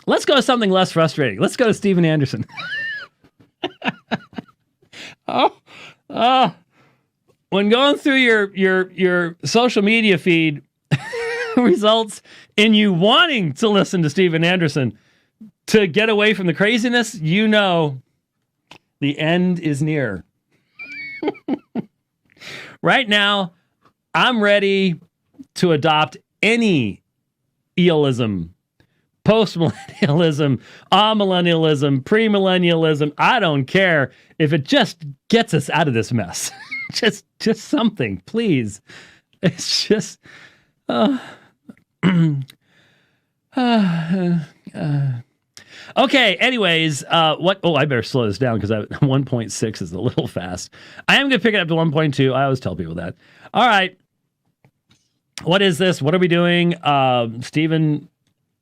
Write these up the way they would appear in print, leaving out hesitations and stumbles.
Let's go to something less frustrating. Let's go to Steven Anderson. When going through your social media feed results in you wanting to listen to Steven Anderson to get away from the craziness, you know the end is near. Right now, I'm ready to adopt any ealism, post-millennialism, amillennialism, premillennialism. I don't care if it just gets us out of this mess. just something, please. It's just... Okay, anyways, what? Oh, I better slow this down because 1.6 is a little fast. I am going to pick it up to 1.2. I always tell people that. All right. What is this? What are we doing? Stephen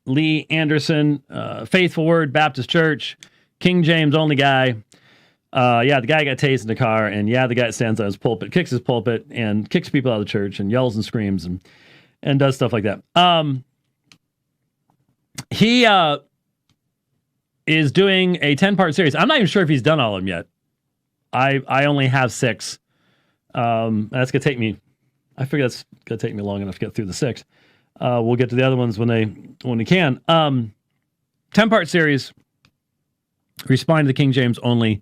Lee Anderson, Faithful Word Baptist Church, King James only guy. The guy got tased in the car, and the guy stands on his pulpit, kicks his pulpit, and kicks people out of the church, and yells and screams, and does stuff like that. He is doing a 10-part series. I'm not even sure if he's done all of them yet. I only have 6. That's going to take me, I figure that's going to take me long enough to get through the 6. We'll get to the other ones when we can. 10-part series, responding to the King James only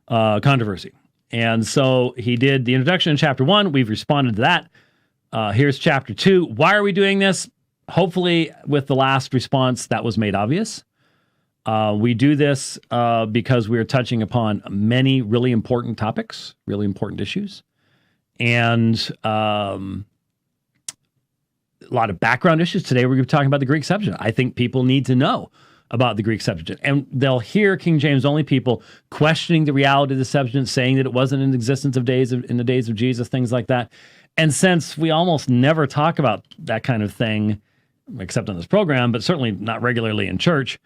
controversy. And so he did the introduction in chapter 1. We've responded to that. Here's chapter 2. Why are we doing this? Hopefully, with the last response, that was made obvious. We do this because we're touching upon many really important topics, really important issues, and a lot of background issues. Today, we're going to be talking about the Greek Septuagint. I think people need to know about the Greek Septuagint, and they'll hear King James only people questioning the reality of the Septuagint, saying that it wasn't in existence in the days of Jesus, things like that. And since we almost never talk about that kind of thing, except on this program, but certainly not regularly in church,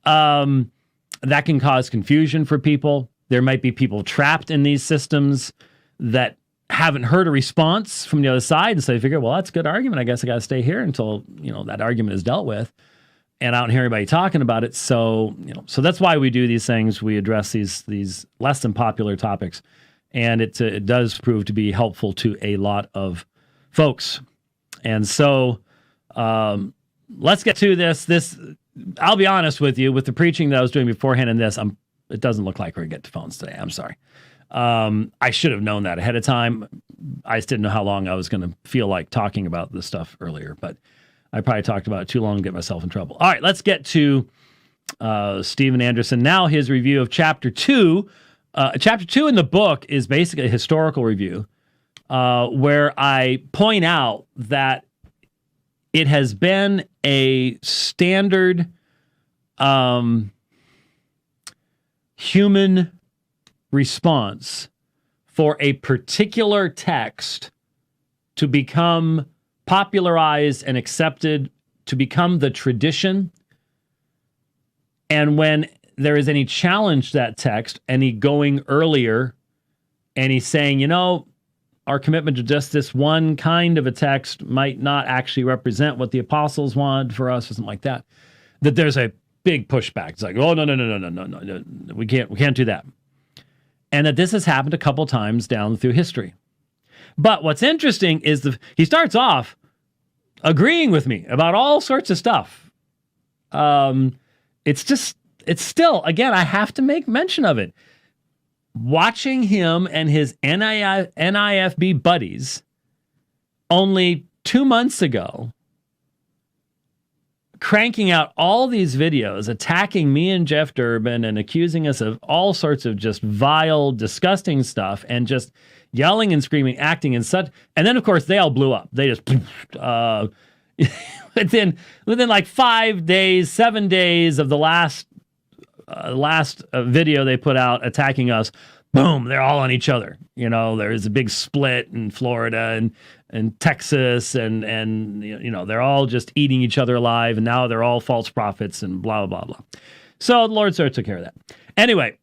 that can cause confusion for people. There might be people trapped in these systems that haven't heard a response from the other side, and so they figure, well, that's a good argument. I guess I got to stay here until that argument is dealt with. And I don't hear anybody talking about it. So so that's why we do these things. We address these less than popular topics, and it does prove to be helpful to a lot of folks. And so let's get to this. I'll be honest with you, with the preaching that I was doing beforehand and this, it doesn't look like we're going to get to phones today. I'm sorry. I should have known that ahead of time. I just didn't know how long I was going to feel like talking about this stuff earlier, but I probably talked about it too long to get myself in trouble. All right, let's get to Steven Anderson. Now his review of chapter 2. Chapter 2 in the book is basically a historical review where I point out that it has been a standard human response for a particular text to become popularized and accepted, to become the tradition. And when there is any challenge to that text, any going earlier, and he's saying, our commitment to just this one kind of a text might not actually represent what the apostles wanted for us, or something like that, that there's a big pushback. It's like, oh, no, we can't do that. And that this has happened a couple times down through history. But what's interesting is he starts off agreeing with me about all sorts of stuff. It's still, again, I have to make mention of it. Watching him and his NIFB buddies only 2 months ago cranking out all these videos attacking me and Jeff Durbin and accusing us of all sorts of just vile, disgusting stuff and just yelling and screaming, acting and such. And then, of course, they all blew up. They just, within like 5 days, 7 days of the last video they put out attacking us, boom, they're all on each other. There's a big split in Florida and Texas, and they're all just eating each other alive, and now they're all false prophets and blah, blah, blah, blah. So the Lord sort of took care of that. Anyway,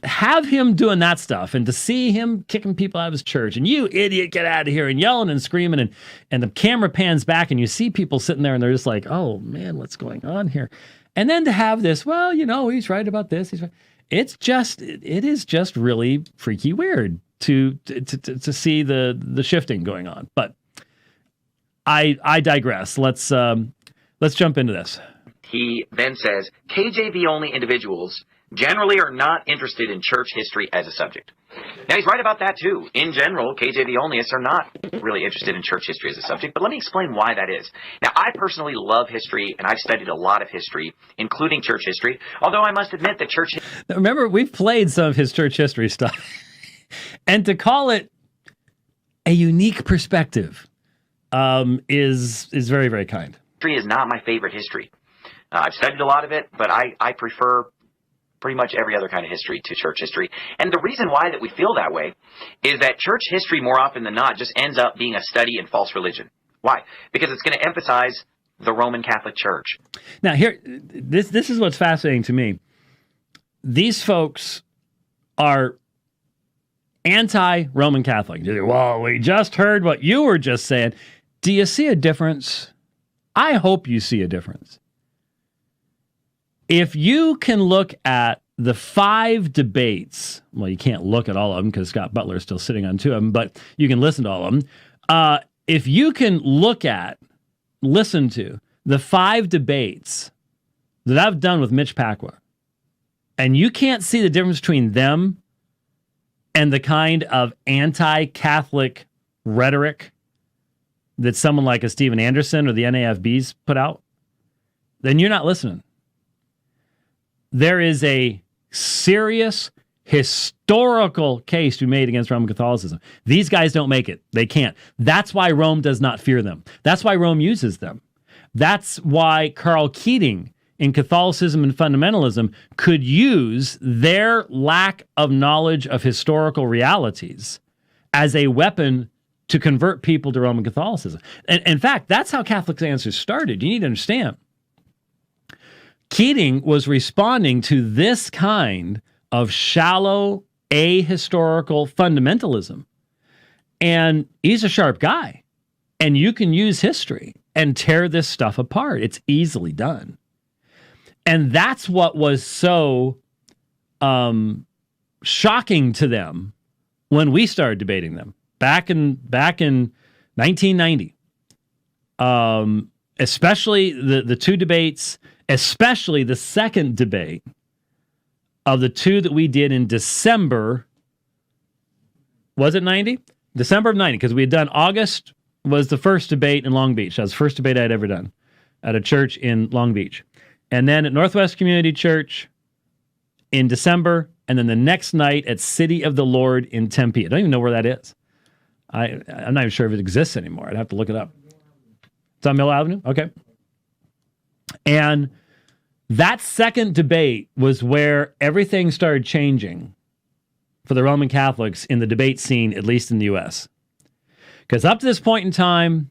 have him doing that stuff and to see him kicking people out of his church and you idiot, get out of here, and yelling and screaming, and the camera pans back and you see people sitting there and they're just like, oh man, what's going on here? And then to have this, well, he's right about this. He's right. It is just really freaky weird to see the shifting going on. But I digress. Let's jump into this. He then says, KJV only individuals generally are not interested in church history as a subject. Now, he's right about that, too. In general, KJV onlyists are not really interested in church history as a subject, but let me explain why that is. Now, I personally love history, and I've studied a lot of history, including church history, although I must admit that church... Remember, we've played some of his church history stuff, and to call it a unique perspective is very, very kind. History is not my favorite history. I've studied a lot of it, but I prefer pretty much every other kind of history to church history. And the reason why that we feel that way is that church history, more often than not, just ends up being a study in false religion. Why? Because it's going to emphasize the Roman Catholic Church. Now, here, this is what's fascinating to me. These folks are anti-Roman Catholic. Well, we just heard what you were just saying. Do you see a difference? I hope you see a difference. If you can look at the 5 debates, well, you can't look at all of them because Scott Butler is still sitting on 2 of them, but you can listen to all of them. If you can listen to the 5 debates that I've done with Mitch Pacwa, and you can't see the difference between them and the kind of anti-Catholic rhetoric that someone like a Steven Anderson or the NAFBs put out, then you're not listening. There is a serious historical case to be made against Roman Catholicism. These guys don't make it. They can't. That's why Rome does not fear them. That's why Rome uses them. That's why Karl Keating in Catholicism and Fundamentalism could use their lack of knowledge of historical realities as a weapon to convert people to Roman Catholicism. And in fact, that's how Catholic Answers started. You need to understand. Keating was responding to this kind of shallow, ahistorical fundamentalism. And he's a sharp guy. And you can use history and tear this stuff apart. It's easily done. And that's what was so shocking to them when we started debating them back in 1990. Especially the 2 debates, especially the second debate of the 2 that we did in December. Was it 90? December of 90, because we had done August was the first debate in Long Beach. That was the first debate I had ever done at a church in Long Beach. And then at Northwest Community Church in December, and then the next night at City of the Lord in Tempe. I don't even know where that is. I'm not even sure if it exists anymore. I'd have to look it up. It's on Mill Avenue? Okay. And that second debate was where everything started changing for the Roman Catholics in the debate scene, at least in the U.S. Because up to this point in time,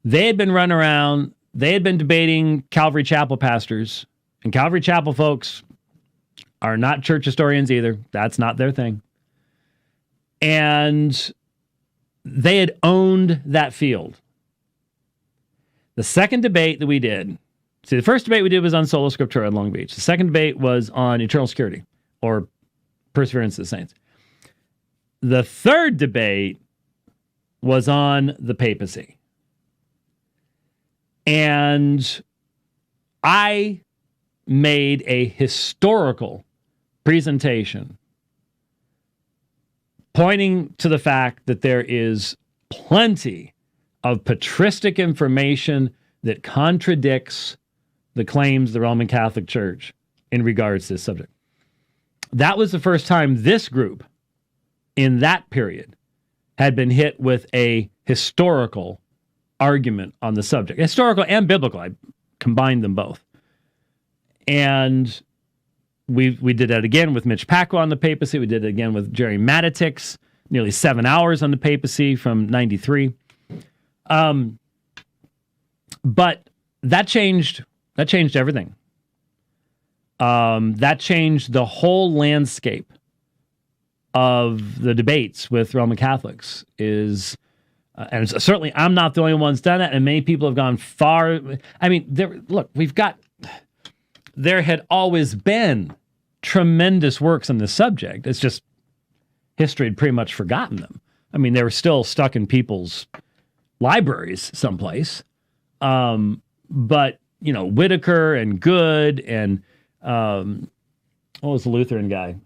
they had been running around, they had been debating Calvary Chapel pastors, and Calvary Chapel folks are not church historians either. That's not their thing. And they had owned that field. The second debate that we did, see, the first debate we did was on Sola Scriptura in Long Beach. The second debate was on eternal security, or perseverance of the saints. The third debate was on the papacy. And I made a historical presentation pointing to the fact that there is plenty of patristic information that contradicts the claims of the Roman Catholic Church in regards to this subject. That was the first time this group, in that period, had been hit with a historical argument on the subject. Historical and biblical. I combined them both. And we did that again with Mitch Pacwa on the papacy. We did it again with Jerry Matitix, nearly 7 hours on the papacy from 93. But that changed everything. That changed the whole landscape of the debates with Roman Catholics is, and certainly I'm not the only one that's done it, and many people have gone far. I mean, there had always been tremendous works on this subject. It's just history had pretty much forgotten them. I mean, they were still stuck in people's libraries someplace. But, Whitaker and Good and what was the Lutheran guy?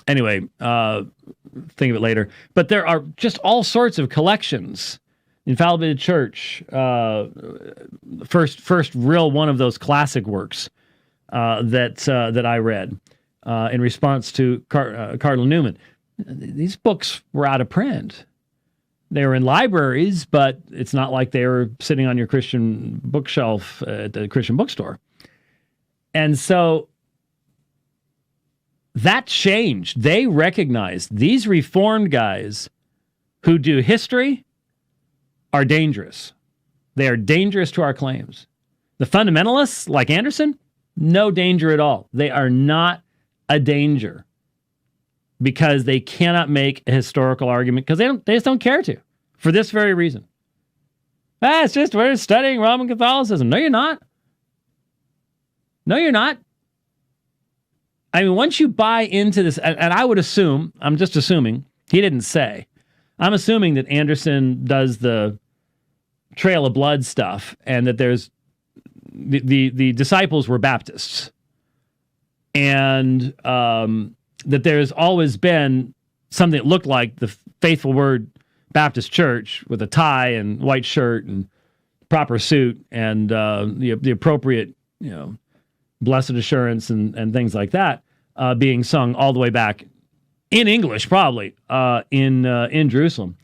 Anyway, think of it later. But there are just all sorts of collections. Infallibility Church, first real one of those classic works that I read in response to Cardinal Newman. These books were out of print. They were in libraries, but it's not like they were sitting on your Christian bookshelf at the Christian bookstore. And so that changed. They recognized these Reformed guys who do history are dangerous. They are dangerous to our claims. The fundamentalists, like Anderson, no danger at all. They are not a danger because they cannot make a historical argument because they just don't care to, for this very reason. It's just we're studying Roman Catholicism. No, you're not. No, you're not. I mean, once you buy into this, and I would assume, I'm just assuming, he didn't say, I'm assuming that Anderson does the Trail of Blood stuff and that there's the disciples were Baptists and that there's always been something that looked like the Faithful Word Baptist Church with a tie and white shirt and proper suit and the appropriate, blessed assurance and things like that being sung all the way back in English, probably in Jerusalem,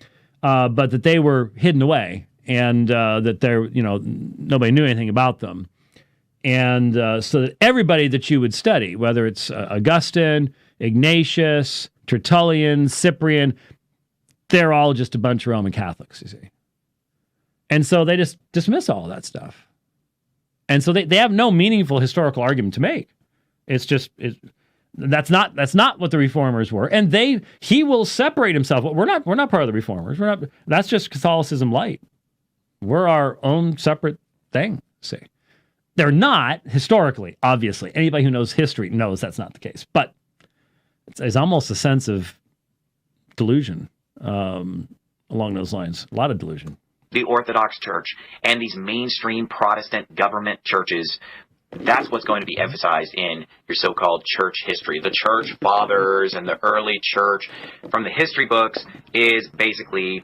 but that they were hidden away and that they're nobody knew anything about them, and so that everybody that you would study, whether it's Augustine, Ignatius, Tertullian, Cyprian, they're all just a bunch of Roman Catholics, you see, and so they just dismiss all of that stuff. And so they have no meaningful historical argument to make. It's just that's not what the Reformers were. And he will separate himself. We're not part of the Reformers. That's just Catholicism light. We're our own separate thing. See, they're not historically. Obviously, anybody who knows history knows that's not the case. But it's almost a sense of delusion along those lines. A lot of delusion. The Orthodox Church and these mainstream Protestant government churches, that's what's going to be emphasized in your so-called church history. The church fathers and the early church from the history books is basically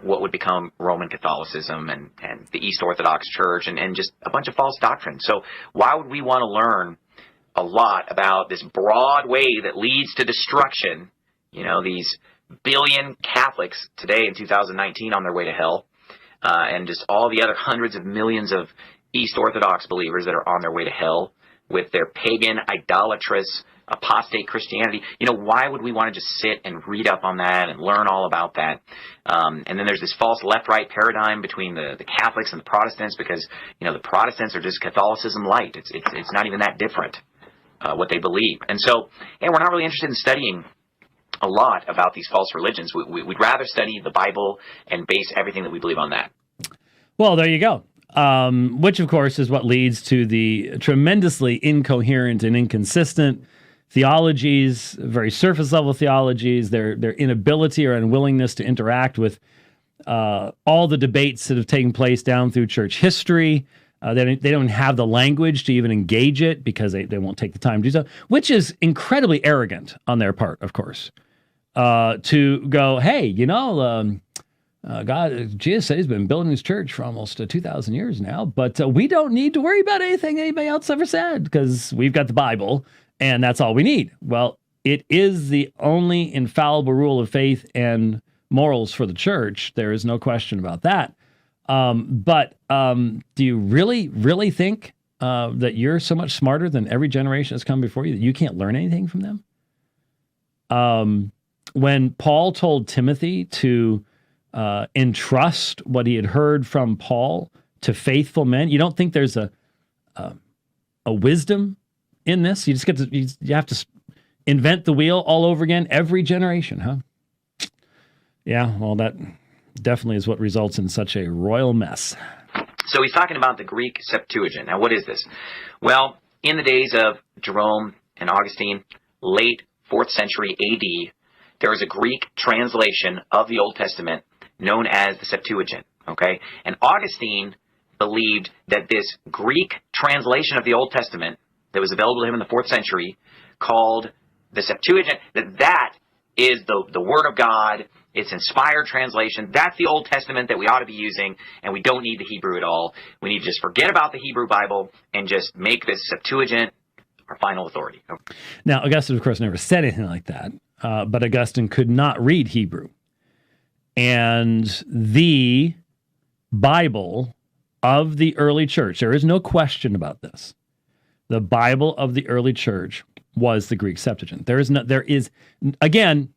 what would become Roman Catholicism and the East Orthodox Church and just a bunch of false doctrines. So why would we want to learn a lot about this broad way that leads to destruction? These billion Catholics today in 2019 on their way to hell. And just all the other hundreds of millions of East Orthodox believers that are on their way to hell with their pagan, idolatrous, apostate Christianity. Why would we want to just sit and read up on that and learn all about that? And then there's this false left-right paradigm between the Catholics and the Protestants because, the Protestants are just Catholicism light. It's not even that different, what they believe. And so, we're not really interested in studying a lot about these false religions. We'd rather study the Bible and base everything that we believe on that. Well, there you go. Which, of course, is what leads to the tremendously incoherent and inconsistent theologies, very surface-level theologies, their inability or unwillingness to interact with all the debates that have taken place down through church history. They don't have the language to even engage it because they won't take the time to do so, which is incredibly arrogant on their part, of course. To go, hey, God, Jesus said he's been building his church for almost 2,000 years now, but we don't need to worry about anything anybody else ever said because we've got the Bible and that's all we need. Well, it is the only infallible rule of faith and morals for the church. There is no question about that. But do you really think that you're so much smarter than every generation that's come before you that you can't learn anything from them? When Paul told Timothy to entrust what he had heard from Paul to faithful men, you don't think there's a wisdom in this? You just you have to invent the wheel all over again every generation, huh? Yeah, well, that definitely is what results in such a royal mess. So he's talking about the Greek Septuagint. Now, what is this? Well, in the days of Jerome and Augustine, late 4th century AD, there was a Greek translation of the Old Testament known as the Septuagint. Okay? And Augustine believed that this Greek translation of the Old Testament that was available to him in the 4th century, called the Septuagint, that is the Word of God. It's inspired translation. That's the Old Testament that we ought to be using, and we don't need the Hebrew at all. We need to just forget about the Hebrew Bible and just make this Septuagint our final authority. Okay. Now, Augustine, of course, never said anything like that, but Augustine could not read Hebrew. And the Bible of the early church, there is no question about this. The Bible of the early church was the Greek Septuagint. Again,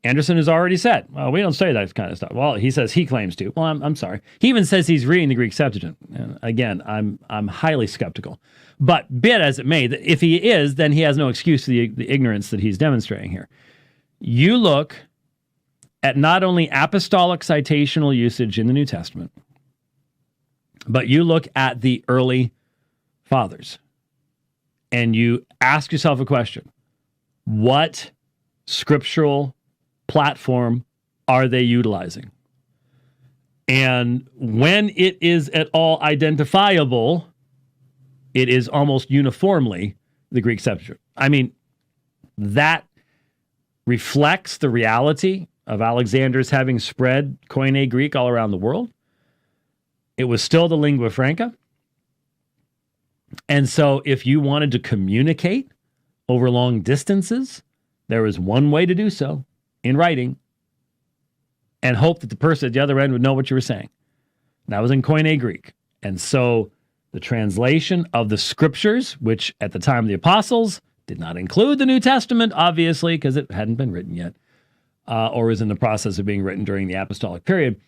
Anderson has already said, well, we don't say that kind of stuff. Well, he says he claims to. Well, I'm sorry. He even says he's reading the Greek Septuagint. And again, I'm highly skeptical. But be it as it may, if he is, then he has no excuse for the ignorance that he's demonstrating here. You look at not only apostolic citational usage in the New Testament, but you look at the early fathers, and you ask yourself a question. What scriptural platform are they utilizing? And when it is at all identifiable, it is almost uniformly the Greek Septuagint. I mean, that reflects the reality of Alexander's having spread Koine Greek all around the world. It was still the lingua franca. And so if you wanted to communicate over long distances, there was one way to do so, in writing, and hope that the person at the other end would know what you were saying. That was in Koine Greek. And so the translation of the scriptures, which at the time of the apostles did not include the New Testament, obviously, because it hadn't been written yet, or was in the process of being written during the apostolic period.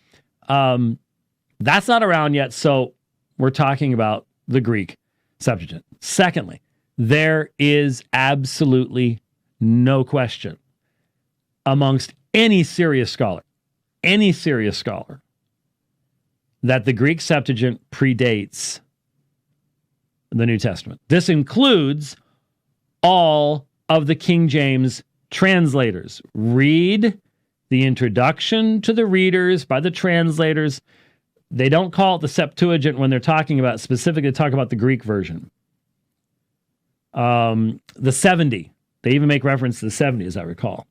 That's not around yet, so we're talking about the Greek Septuagint. Secondly, there is absolutely no question amongst any serious scholar, that the Greek Septuagint predates the New Testament. This includes all of the King James translators. Read the introduction to the readers by the translators. They don't call it the Septuagint when they're talking about, specifically talk about the Greek version. The 70. They even make reference to the 70, as I recall.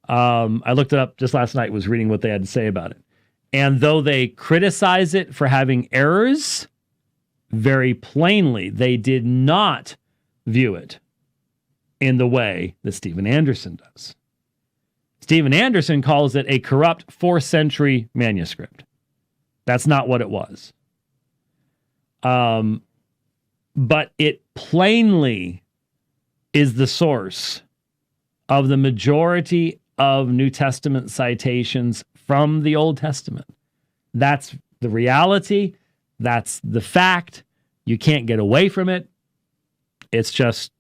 I looked it up just last night, was reading what they had to say about it. And though they criticize it for having errors, very plainly, they did not view it in the way that Steven Anderson does. Steven Anderson calls it a corrupt 4th century manuscript. That's not what it was. But it plainly is the source of the majority of New Testament citations from the Old Testament. That's the reality. That's the fact. You can't get away from it. It's just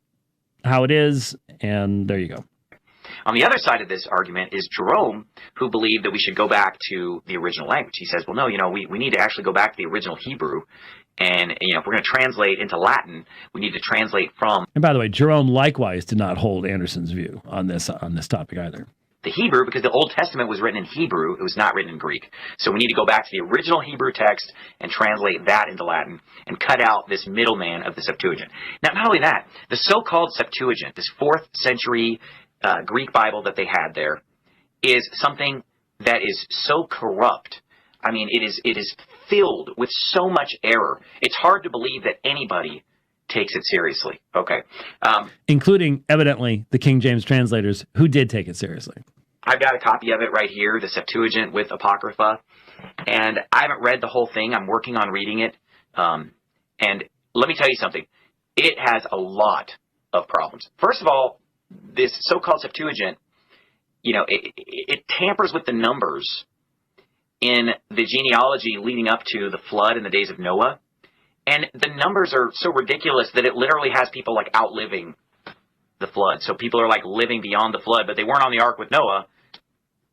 how it is, and there you go. On the other side of this argument is Jerome, who believed that we should go back to the original language. He says, well, no, we need to actually go back to the original Hebrew. And, if we're going to translate into Latin, we need to translate from... And by the way, Jerome likewise did not hold Anderson's view on this topic either. The Hebrew, because the Old Testament was written in Hebrew, it was not written in Greek. So we need to go back to the original Hebrew text and translate that into Latin and cut out this middleman of the Septuagint. Now, not only that, the so-called Septuagint, this 4th century Greek Bible that they had there, is something that is so corrupt. I mean, it is filled with so much error. It's hard to believe that anybody takes it seriously. Okay. Including, evidently, the King James translators who did take it seriously. I've got a copy of it right here, the Septuagint with Apocrypha, and I haven't read the whole thing. I'm working on reading it. And let me tell you something. It has a lot of problems. First of all, this so-called Septuagint, it tampers with the numbers in the genealogy leading up to the flood in the days of Noah. And the numbers are so ridiculous that it literally has people like outliving the flood. So people are like living beyond the flood, but they weren't on the ark with Noah.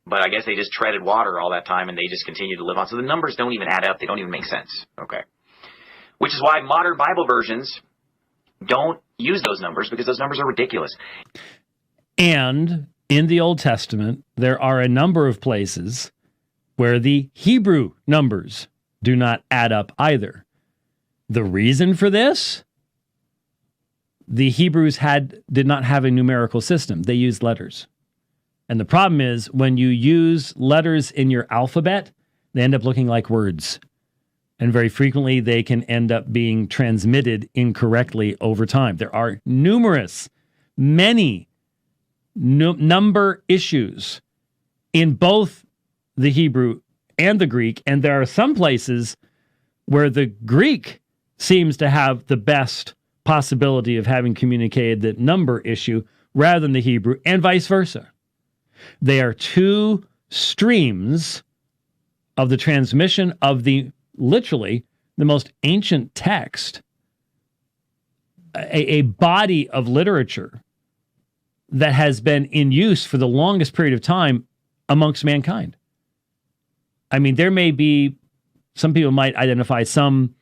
But I guess they just treaded water all that time and they just continue to live on. So the numbers don't even add up. They don't even make sense. Okay. Which is why modern Bible versions don't use those numbers, because those numbers are ridiculous. And in the Old Testament, there are a number of places where the Hebrew numbers do not add up either. The reason for this? The Hebrews did not have a numerical system. They used letters. And the problem is, when you use letters in your alphabet, they end up looking like words. And very frequently, they can end up being transmitted incorrectly over time. There are many number issues in both the Hebrew and the Greek. And there are some places where the Greek seems to have the best possibility of having communicated the number issue rather than the Hebrew, and vice versa. They are two streams of the transmission of literally the most ancient text, a body of literature that has been in use for the longest period of time amongst mankind. I mean, there may be, some people might identify some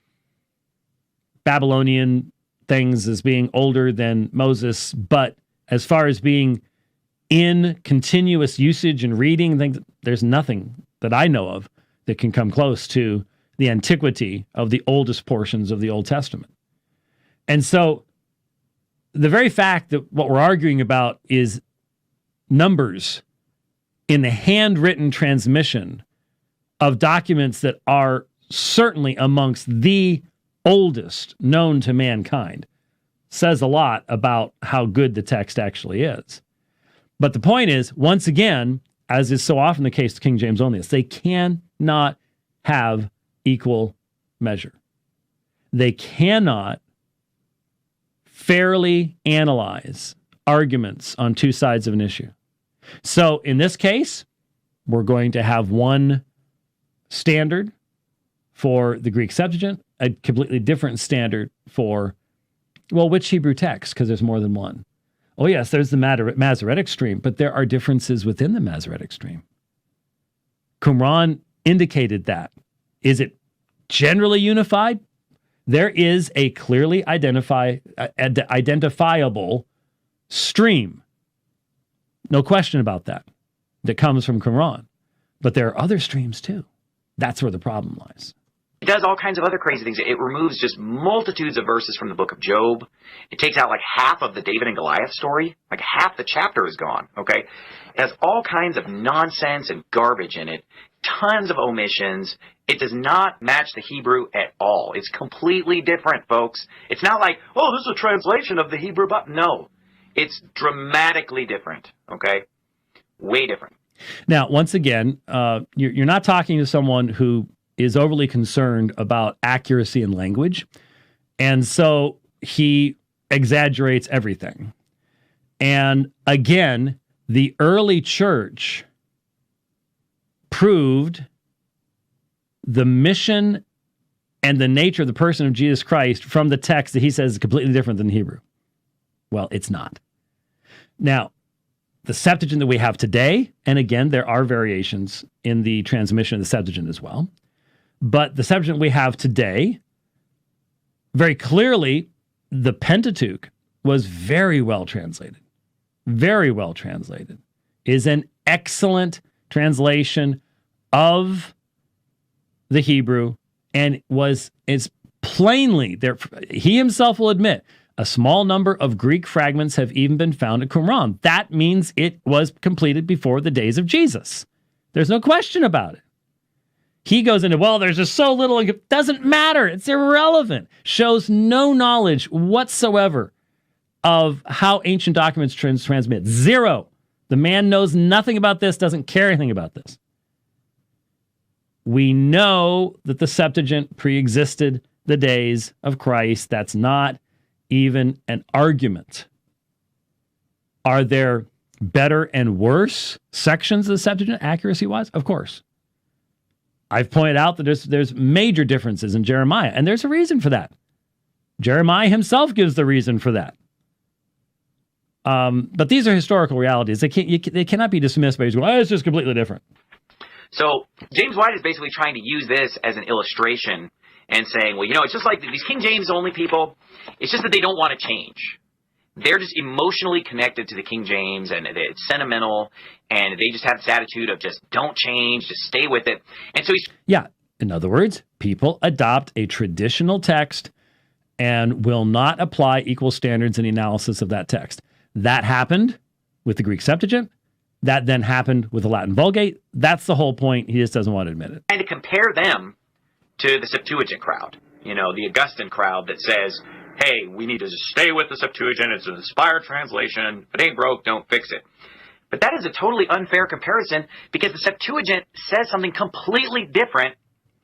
Babylonian things as being older than Moses, but as far as being in continuous usage and reading things, there's nothing that I know of that can come close to the antiquity of the oldest portions of the Old Testament. And so the very fact that what we're arguing about is numbers in the handwritten transmission of documents that are certainly amongst the oldest known to mankind says a lot about how good the text actually is. But the point is, once again, as is so often the case with King James Onlyists, they cannot have equal measure. They cannot fairly analyze arguments on two sides of an issue. So in this case, we're going to have one standard for the Greek Septuagint, a completely different standard for, well, which Hebrew text, because there's more than one. Oh, yes, there's the Masoretic stream, but there are differences within the Masoretic stream. Qumran indicated that. Is it generally unified? There is a clearly identifiable stream. No question about that comes from Qumran. But there are other streams too. That's where the problem lies. It does all kinds of other crazy things. It removes just multitudes of verses from the book of Job. It takes out like half of the David and Goliath story. Like half the chapter is gone, okay? It has all kinds of nonsense and garbage in it. Tons of omissions. It does not match the Hebrew at all. It's completely different, folks. It's not like, oh, this is a translation of the Hebrew Bible. No. It's dramatically different, okay? Way different. Now, once again, you're not talking to someone who is overly concerned about accuracy in language. And so he exaggerates everything. And again, the early church proved the mission and the nature of the person of Jesus Christ from the text that he says is completely different than Hebrew. Well, it's not. Now, the Septuagint that we have today, and again, there are variations in the transmission of the Septuagint as well, but the Septuagint we have today, very clearly, the Pentateuch was very well translated. Very well translated. Is an excellent translation of the Hebrew, and is plainly there. He himself will admit a small number of Greek fragments have even been found at Qumran. That means it was completed before the days of Jesus. There's no question about it. He goes into, well, there's just so little. It doesn't matter. It's irrelevant. Shows no knowledge whatsoever of how ancient documents transmit. Zero. The man knows nothing about this, doesn't care anything about this. We know that the Septuagint preexisted the days of Christ. That's not even an argument. Are there better and worse sections of the Septuagint accuracy-wise? Of course. I've pointed out that there's major differences in Jeremiah, and there's a reason for that. Jeremiah himself gives the reason for that. But these are historical realities. They cannot be dismissed by just going, oh, it's just completely different. So James White is basically trying to use this as an illustration and saying, well, it's just like these King James only people. It's just that they don't want to change. They're just emotionally connected to the King James, and it's sentimental, and they just have this attitude of just don't change, just stay with it. And so yeah, in other words, people adopt a traditional text and will not apply equal standards in the analysis of that text. That happened with the Greek Septuagint. That then happened with the Latin Vulgate. That's the whole point. He just doesn't want to admit it. And to compare them to the Septuagint crowd, the Augustan crowd that says, hey, we need to just stay with the Septuagint. It's an inspired translation. If it ain't broke, don't fix it. But that is a totally unfair comparison because the Septuagint says something completely different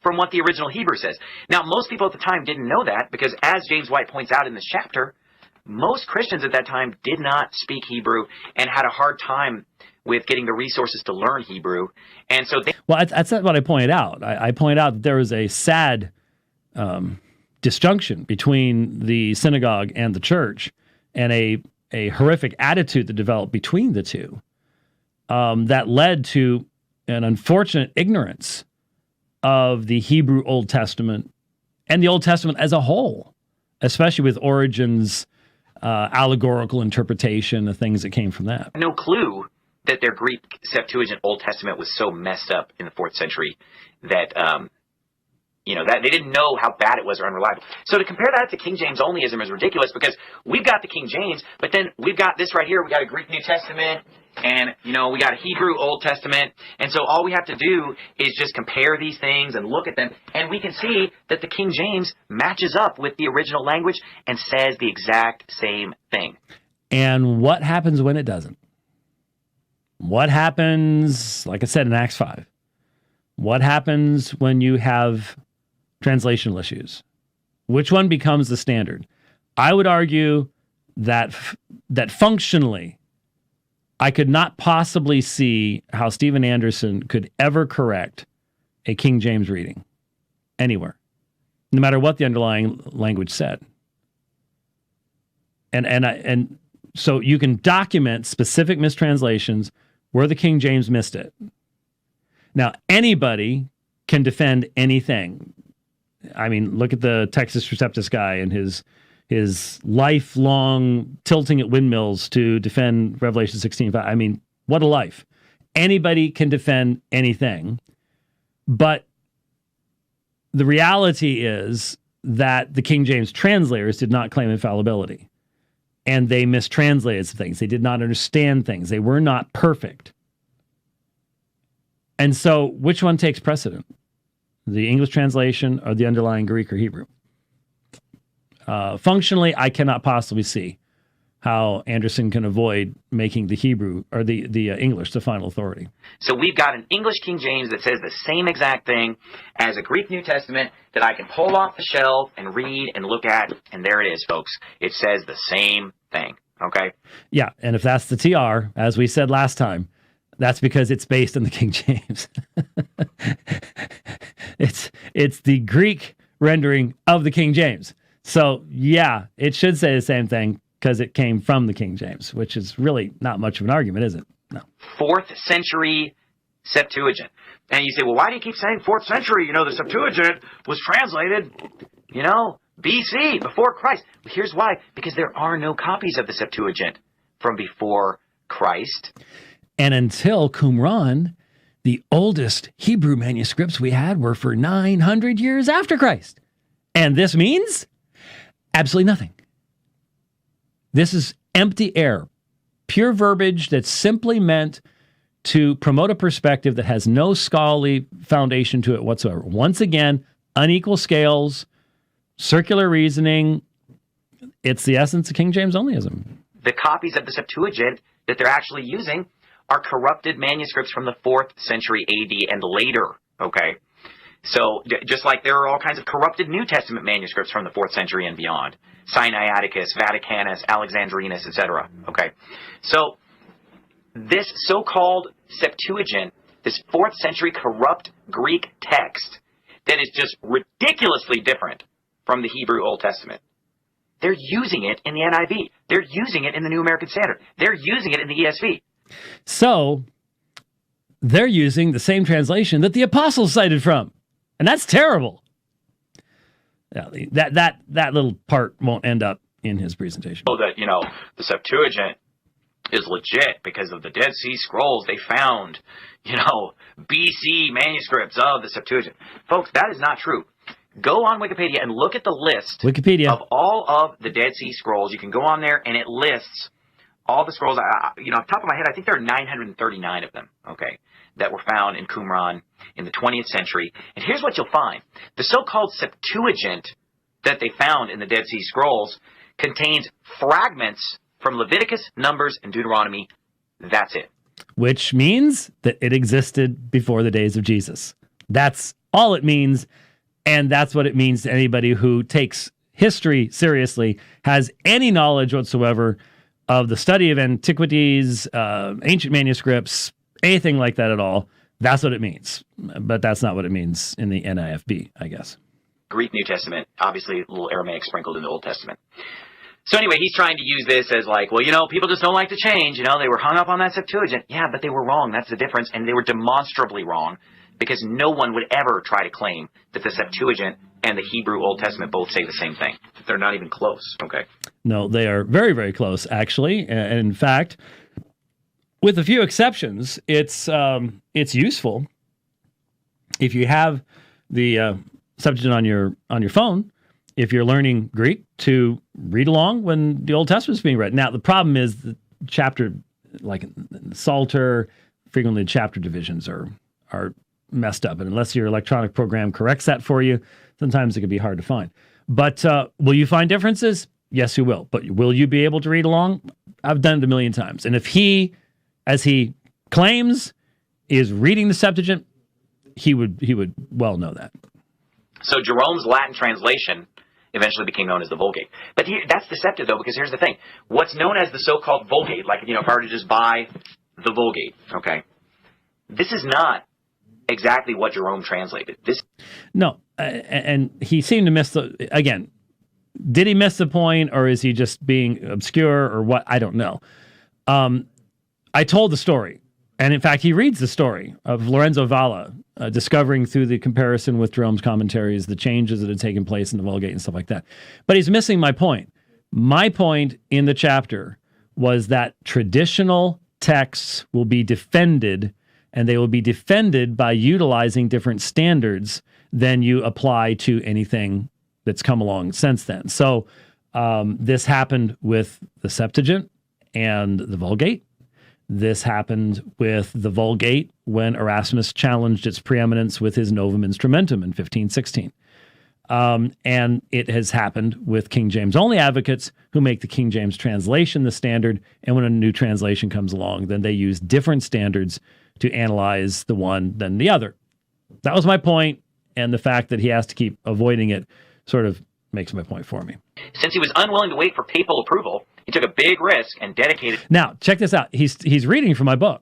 from what the original Hebrew says. Now, most people at the time didn't know that because, as James White points out in this chapter, most Christians at that time did not speak Hebrew and had a hard time with getting the resources to learn Hebrew. And so that's not what I pointed out. I pointed out that there was a sad disjunction between the synagogue and the church, and a horrific attitude that developed between the two that led to an unfortunate ignorance of the Hebrew Old Testament and the Old Testament as a whole, especially with Origen's allegorical interpretation of things that came from that. No clue that their Greek Septuagint Old Testament was so messed up in the 4th century that that they didn't know how bad it was or unreliable. So to compare that to King James onlyism is ridiculous because we've got the King James, but then we've got this right here. We got a Greek New Testament, and we got a Hebrew Old Testament, and so all we have to do is just compare these things and look at them, and we can see that the King James matches up with the original language and says the exact same thing. And what happens when it doesn't? What happens, like I said, in Acts 5? What happens when you have translational issues? Which one becomes the standard? I would argue that functionally, I could not possibly see how Steven Anderson could ever correct a King James reading anywhere, no matter what the underlying language said. And so you can document specific mistranslations where the King James missed it. Now, anybody can defend anything. I mean, look at the Textus Receptus guy and his lifelong tilting at windmills to defend Revelation 16:5. I mean, what a life. Anybody can defend anything. But the reality is that the King James translators did not claim infallibility. And they mistranslated some things. They did not understand things. They were not perfect. And so which one takes precedent? The English translation or the underlying Greek or Hebrew? Functionally, I cannot possibly see how Anderson can avoid making the Hebrew or the English the final authority. So we've got an English King James that says the same exact thing as a Greek New Testament that I can pull off the shelf and read and look at, and there it is, folks. It says the same thing, okay? Yeah, and if that's the TR, as we said last time, that's because it's based on the King James. It's the Greek rendering of the King James. So, yeah, it should say the same thing because it came from the King James, which is really not much of an argument, is it? No. 4th century Septuagint. And you say, well, why do you keep saying 4th century? The Septuagint was translated, BC, before Christ. Well, here's why. Because there are no copies of the Septuagint from before Christ. And until Qumran, the oldest Hebrew manuscripts we had were for 900 years after Christ. And this means absolutely nothing. This is empty air, pure verbiage that's simply meant to promote a perspective that has no scholarly foundation to it whatsoever. Once again, unequal scales, circular reasoning. It's the essence of King James onlyism. The copies of the Septuagint that they're actually using are corrupted manuscripts from the 4th century AD and later, okay? So just like there are all kinds of corrupted New Testament manuscripts from the 4th century and beyond, Sinaiticus, Vaticanus, Alexandrinus, etc., okay? So this so-called Septuagint, this 4th century corrupt Greek text that is just ridiculously different from the Hebrew Old Testament, They're using it in the NIV. They're using it in the New American Standard. They're using it in the ESV. So they're using the same translation that the apostles cited from. And that's terrible. Yeah, that little part won't end up in his presentation. So that, the Septuagint is legit because of the Dead Sea Scrolls they found, BC manuscripts of the Septuagint. Folks, that is not true. Go on Wikipedia and look at the list of all of the Dead Sea Scrolls. You can go on there and it lists all the scrolls. Off the top of my head, I think there are 939 of them, okay, that were found in Qumran in the 20th century. And here's what you'll find. The so-called Septuagint that they found in the Dead Sea Scrolls contains fragments from Leviticus, Numbers, and Deuteronomy. That's it. Which means that it existed before the days of Jesus. That's all it means, and that's what it means to anybody who takes history seriously, has any knowledge whatsoever of the study of antiquities, ancient manuscripts, anything like that at all. That's what it means. But that's not what it means in the NIFB, I guess. Greek New Testament, obviously a little Aramaic sprinkled in the Old Testament. So anyway, he's trying to use this as like, well, people just don't like to change. They were hung up on that Septuagint. Yeah, but they were wrong. That's the difference. And they were demonstrably wrong because no one would ever try to claim that the Septuagint and the Hebrew Old Testament both say the same thing. They're not even close. Okay. No, they are very, very close, actually. And in fact, with a few exceptions, it's useful if you have the Septuagint on your phone, if you're learning Greek, to read along when the Old Testament is being read. Now, the problem is the chapter, like in the Psalter, frequently the chapter divisions are messed up. And unless your electronic program corrects that for you, sometimes it can be hard to find. But will you find differences? Yes, you will. But will you be able to read along? I've done it a million times. And if he, as he claims, is reading the Septuagint, he would well know that. So Jerome's Latin translation eventually became known as the Vulgate. But that's deceptive, though, because here's the thing. What's known as the so-called Vulgate, like, if I were to just buy the Vulgate, okay, this is not exactly what Jerome translated. No, and he seemed to miss again, did he miss the point, or is he just being obscure, or what? I don't know. I told the story, and in fact, he reads the story of Lorenzo Valla discovering through the comparison with Jerome's commentaries the changes that had taken place in the Vulgate and stuff like that. But he's missing my point. My point in the chapter was that traditional texts will be defended, and they will be defended by utilizing different standards than you apply to anything that's come along since then. So this happened with the Septuagint and the Vulgate. This happened with the Vulgate when Erasmus challenged its preeminence with his Novum Instrumentum in 1516. And it has happened with King James only advocates who make the King James translation the standard, and when a new translation comes along, then they use different standards to analyze the one than the other. That was my point, and the fact that he has to keep avoiding it sort of makes my point for me. Since he was unwilling to wait for papal approval, he took a big risk and dedicated... Now, check this out. He's reading from my book,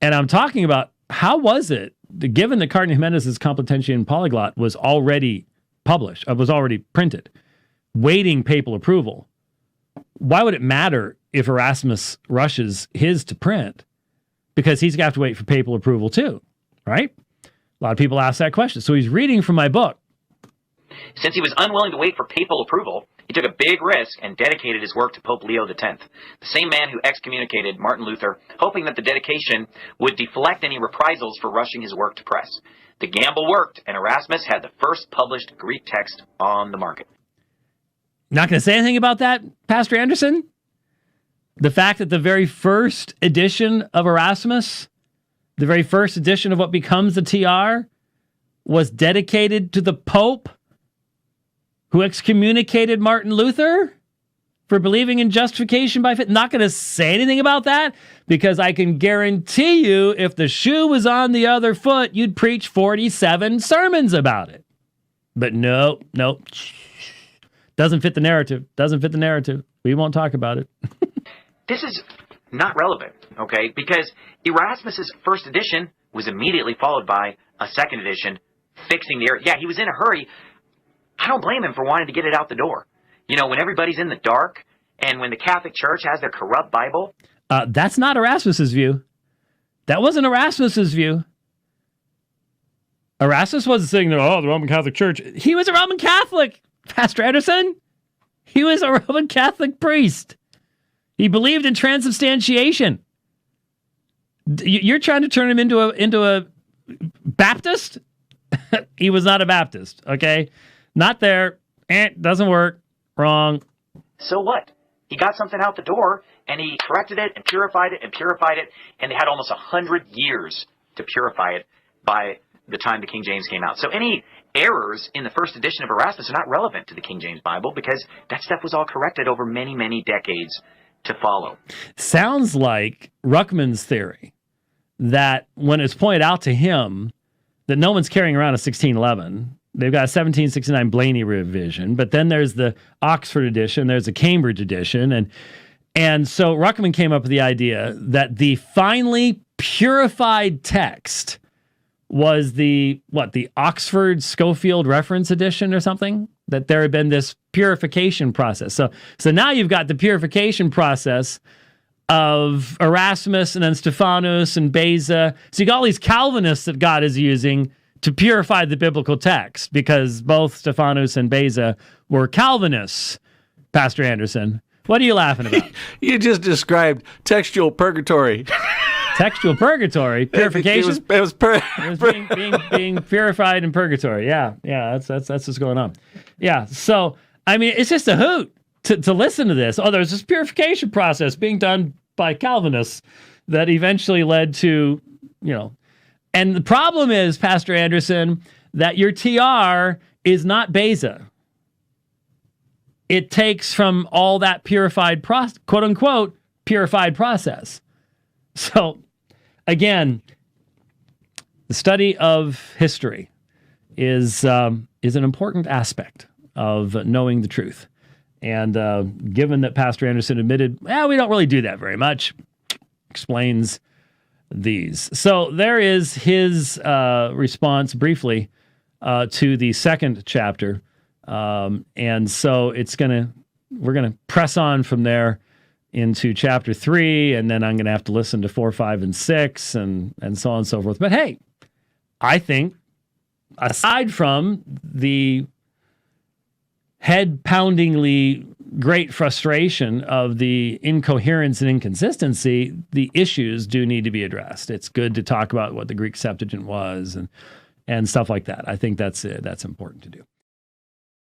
and I'm talking about how was it, given that Cardinal Jimenez's Complutensian Polyglot was already published, was already printed, waiting papal approval, why would it matter if Erasmus rushes his to print? Because he's going to have to wait for papal approval too, right? A lot of people ask that question. So he's reading from my book. Since he was unwilling to wait for papal approval, he took a big risk and dedicated his work to Pope Leo X, the same man who excommunicated Martin Luther, hoping that the dedication would deflect any reprisals for rushing his work to press. The gamble worked, and Erasmus had the first published Greek text on the market. Not going to say anything about that, Pastor Anderson? The fact that the very first edition of Erasmus, the very first edition of what becomes the TR, was dedicated to the Pope who excommunicated Martin Luther for believing in justification by faith. Not going to say anything about that, because I can guarantee you if the shoe was on the other foot, you'd preach 47 sermons about it. But no. Doesn't fit the narrative. We won't talk about it. This is not relevant, okay? Because Erasmus's first edition was immediately followed by a second edition fixing the error. Yeah, he was in a hurry. I don't blame him for wanting to get it out the door. when everybody's in the dark and when the Catholic Church has their corrupt Bible. That's not Erasmus's view. That wasn't Erasmus's view. Erasmus wasn't saying that, the Roman Catholic Church. He was a Roman Catholic, Pastor Anderson. He was a Roman Catholic priest. He believed in transubstantiation. You're trying to turn him into a Baptist? He was not a Baptist, okay? Not there. Doesn't work. Wrong. So what? He got something out the door, and he corrected it and purified it and purified it, and they had almost 100 years to purify it by the time the King James came out. So any errors in the first edition of Erasmus are not relevant to the King James Bible because that stuff was all corrected over many, many decades to follow. Sounds like Ruckman's theory that when it's pointed out to him that no one's carrying around a 1611, they've got a 1769 Blaney revision, but then there's the Oxford edition, there's a Cambridge edition, and so Ruckman came up with the idea that the finally purified text was the Oxford Schofield Reference Edition or something, that there had been this purification process. So now you've got the purification process of Erasmus and then Stephanus and Beza. So you got all these Calvinists that God is using to purify the biblical text because both Stephanus and Beza were Calvinists, Pastor Anderson. What are you laughing about? You just described textual purgatory. Textual purgatory, purification. It was being purified in purgatory. Yeah, that's what's going on. Yeah, so I mean, it's just a hoot to listen to this. There's this purification process being done by Calvinists that eventually led to, and the problem is, Pastor Anderson, that your TR is not Beza. It takes from all that purified quote unquote purified process. So, again, the study of history is an important aspect of knowing the truth. And given that Pastor Anderson admitted, we don't really do that very much, explains these. So there is his response briefly to the second chapter. And so we're going to press on from there into chapter 3, and then I'm going to have to listen to 4, 5, and 6, and so on and so forth. But hey, I think aside from the head-poundingly great frustration of the incoherence and inconsistency, the issues do need to be addressed. It's good to talk about what the Greek Septuagint was and stuff like that. I think that's important to do.